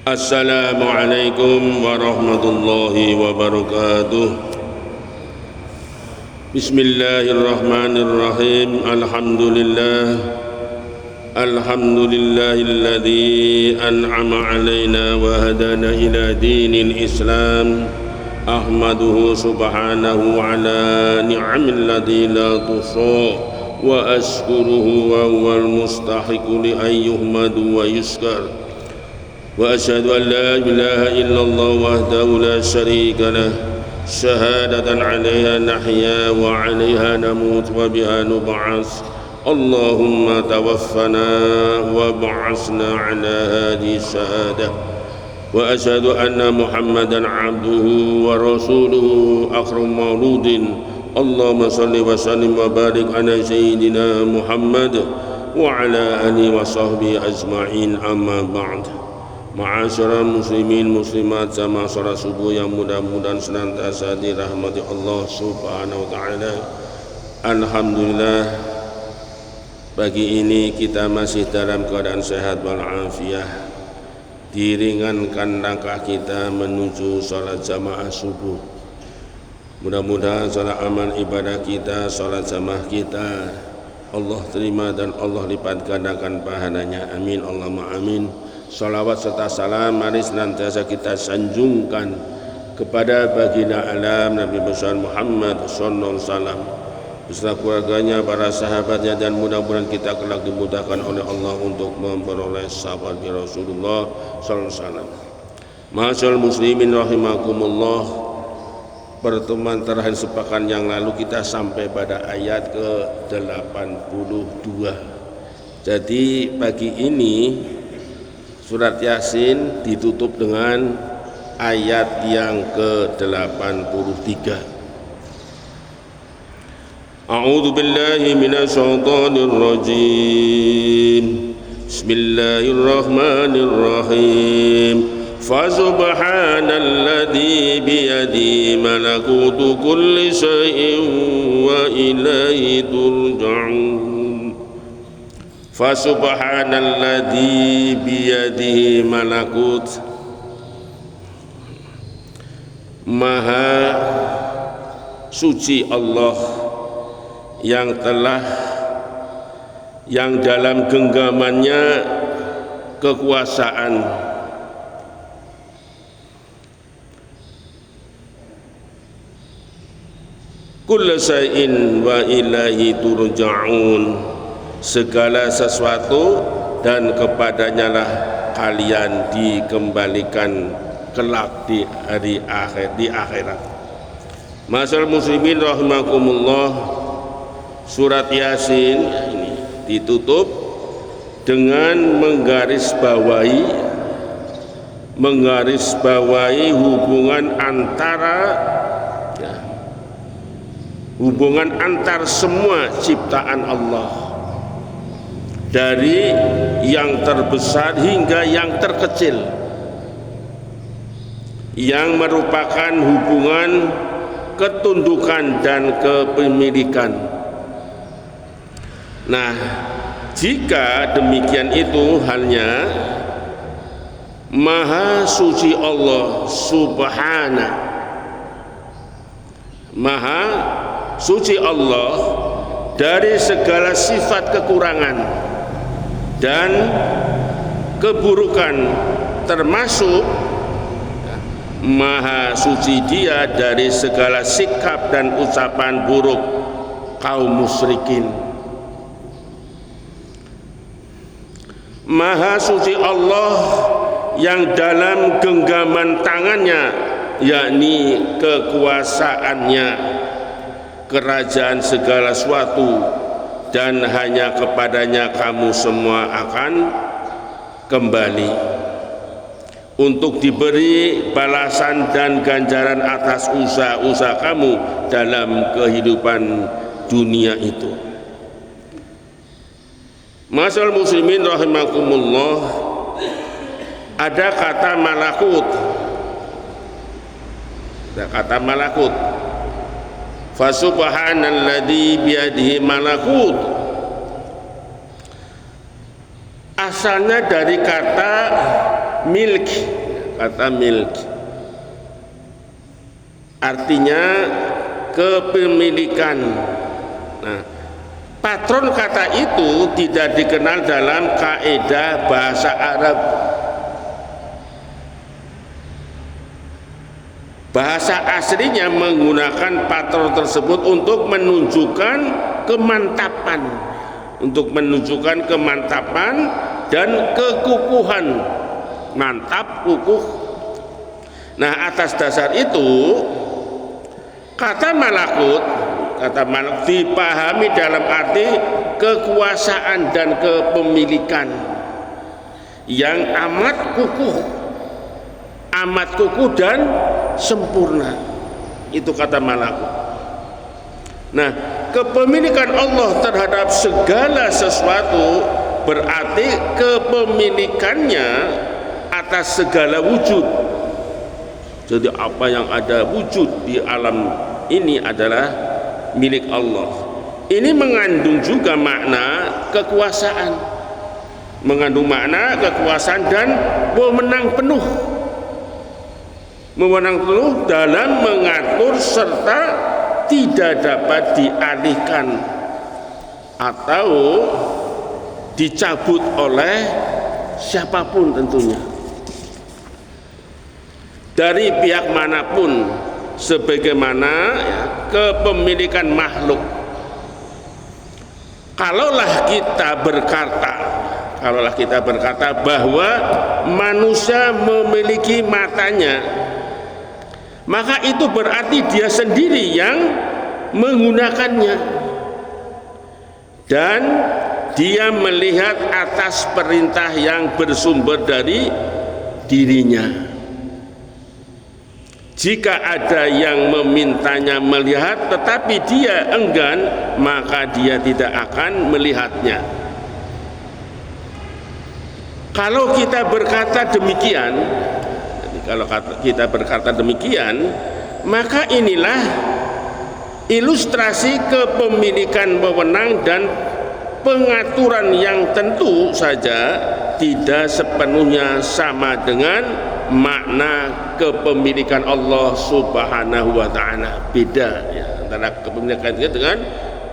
Assalamualaikum warahmatullahi wabarakatuh. Bismillahirrahmanirrahim. Alhamdulillahilladzi an'ama alaina wa hadana ila dinil Islam. Ahmaduhu subhanahu ala ni'amil ladzi la tuhsa wa ashkuruhu wa huwal mustahiqu li an yuhmadu wa yuskar. Wa asyhadu an la ilaha illallah wahdahu la syarika lah syahadatan 'alaiha nahya wa 'alaiha namut wa biha nub'ats. Allahumma tawaffana wa ba'asna 'ala hadhihi syahadah. Wa asyhadu anna Muhammadan 'abduhu wa rasuluhu akhram mauludin. Allahumma shalli wa sallim wa barik ala sayyidina Muhammad wa ala alihi wa sahbihi ajma'in, amma ba'd. Ma'asyiral muslimin muslimat sama salat subuh yang mudah-mudahan senantiasa dirahmati Allah Subhanahu wa taala. Alhamdulillah, pagi ini kita masih dalam keadaan sehat walafiat. Diringankan langkah kita menuju salat jamaah subuh. Mudah-mudahan salat amal ibadah kita, salat jamaah kita Allah terima dan Allah lipat gandakan pahalanya. Amin Allahumma amin. Salawat serta salam mari senantiasa kita sanjungkan kepada baginda alam Nabi besar Muhammad sallallahu alaihi wasallam beserta keluarganya, para sahabatnya, dan mudah-mudahan kita kelak dimudahkan oleh Allah untuk memperoleh syafaat Rasulullah sallallahu alaihi wasallam. Ma'asyiral muslimin rahimakumullah, pertemuan terakhir sepekan yang lalu kita sampai pada ayat ke-82. Jadi pagi ini surat Yasin ditutup dengan ayat yang ke-83. A'udzu billahi minasyaitonir rajim. Bismillahirrahmanirrahim. Fa subhanalladzi biyadihi malakutu kulli syai'in wa ilaihi turja'un. Fa subhanalladzi biyadihi malakut, maha suci Allah yang dalam genggamannya kekuasaan. Kullu syai'in wa ilaihi turja'un, segala sesuatu dan kepadanya lah kalian dikembalikan kelak di hari akhir, di akhirat. Ma'asyiral muslimin rahimakumullah, surat Yasin ini ditutup dengan menggarisbawahi hubungan antar semua ciptaan Allah, dari yang terbesar hingga yang terkecil, yang merupakan hubungan ketundukan dan kepemilikan. Nah, jika demikian itu halnya, maha suci Allah subhanahu, maha suci Allah dari segala sifat kekurangan dan keburukan, termasuk maha suci Dia dari segala sikap dan ucapan buruk kaum musyrikin. Maha suci Allah yang dalam genggaman tangannya, yakni kekuasaannya, kerajaan segala sesuatu, dan hanya kepadanya kamu semua akan kembali untuk diberi balasan dan ganjaran atas usaha-usaha kamu dalam kehidupan dunia itu. Ma'asyiral muslimin rahimakumullah, ada kata malakut. Fasubhanalladzi biyadihi malakut, asalnya dari kata milk, artinya kepemilikan. Nah, patron kata itu tidak dikenal dalam kaidah bahasa Arab. Bahasa aslinya menggunakan patron tersebut untuk menunjukkan kemantapan, dan kekukuhan. Mantap, kukuh. Nah, atas dasar itu kata malakut dipahami dalam arti kekuasaan dan kepemilikan yang amat kukuh dan sempurna. Itu kata malakut. Nah, kepemilikan Allah terhadap segala sesuatu berarti kepemilikannya atas segala wujud. Jadi apa yang ada wujud di alam ini adalah milik Allah. Ini mengandung juga makna kekuasaan, dan wewenang penuh dalam mengatur serta tidak dapat dialihkan atau dicabut oleh siapapun tentunya, dari pihak manapun, sebagaimana kepemilikan makhluk. Kalaulah kita berkata bahwa manusia memiliki matanya, maka itu berarti dia sendiri yang menggunakannya dan dia melihat atas perintah yang bersumber dari dirinya. Jika ada yang memintanya melihat tetapi dia enggan, maka dia tidak akan melihatnya. Kalau kita berkata demikian, maka inilah ilustrasi kepemilikan wewenang dan pengaturan yang tentu saja tidak sepenuhnya sama dengan makna kepemilikan Allah Subhanahu wa ta'ala. Beda ya, antara kepemilikan kita dengan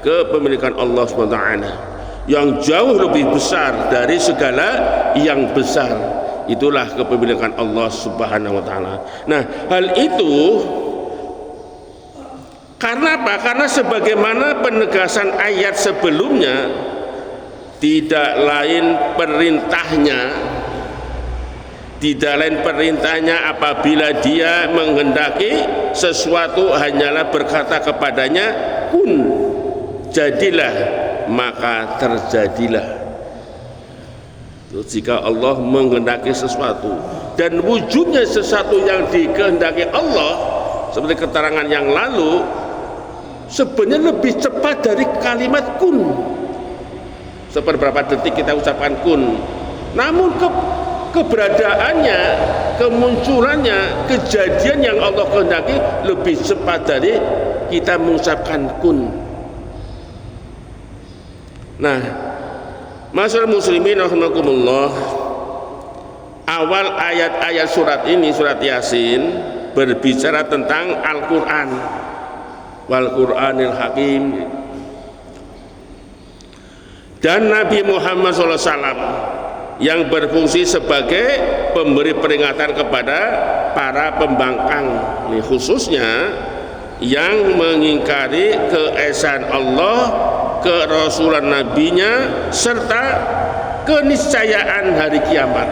kepemilikan Allah Subhanahu wa ta'ala yang jauh lebih besar dari segala yang besar. Itulah kepemilikan Allah Subhanahu wa ta'ala. Nah, hal itu karena apa? Karena sebagaimana penegasan ayat sebelumnya, tidak lain perintahnya apabila dia menghendaki sesuatu hanyalah berkata kepadanya kun, jadilah, maka terjadilah. Jika Allah menghendaki sesuatu dan wujudnya sesuatu yang dikehendaki Allah, seperti keterangan yang lalu, sebenarnya lebih cepat dari kalimat kun. Seberapa detik kita ucapkan kun, namun keberadaannya, kemunculannya, kejadian yang Allah kehendaki lebih cepat dari kita mengucapkan kun. Nah, masyaallah muslimin rahimakumullah, awal ayat-ayat surat ini, surat Yasin, berbicara tentang Al-Quran, wal Quranil Hakim, dan Nabi Muhammad SAW yang berfungsi sebagai pemberi peringatan kepada para pembangkang, ini khususnya yang mengingkari keesaan Allah, kerasulan nabinya, serta keniscayaan hari kiamat.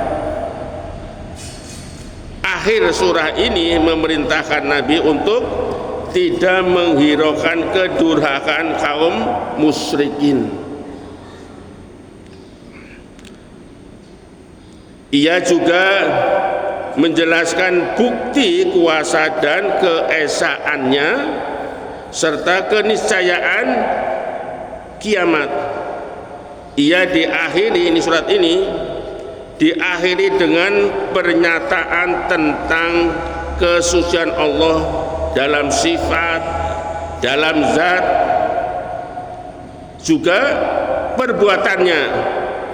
Akhir surah ini memerintahkan Nabi untuk tidak menghiraukan kedurhakaan kaum musyrikin. Ia juga menjelaskan bukti kuasa dan keesaannya serta keniscayaan kiamat. Ia diakhiri, ini surat ini diakhiri dengan pernyataan tentang kesucian Allah dalam sifat, dalam zat, juga perbuatannya,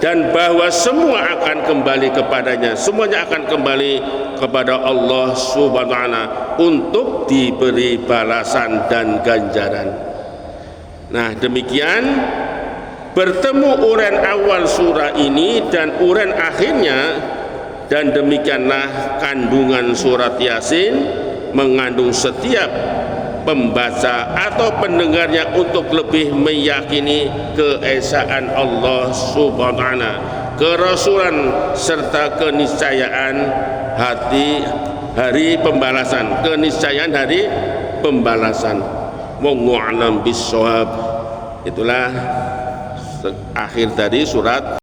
dan bahwa semua akan kembali kepadanya, semuanya akan kembali kepada Allah Subhanahu wa taala untuk diberi balasan dan ganjaran. Nah, demikian bertemu uren awal surah ini dan uren akhirnya, dan demikianlah kandungan surat Yasin mengandung setiap pembaca atau pendengarnya untuk lebih meyakini keesaan Allah Subhanahu wa taala, kerasulan serta keniscayaan hari pembalasan, keniscayaan hari pembalasan. Wallahu a'lam bishawab. Itulah akhir dari surat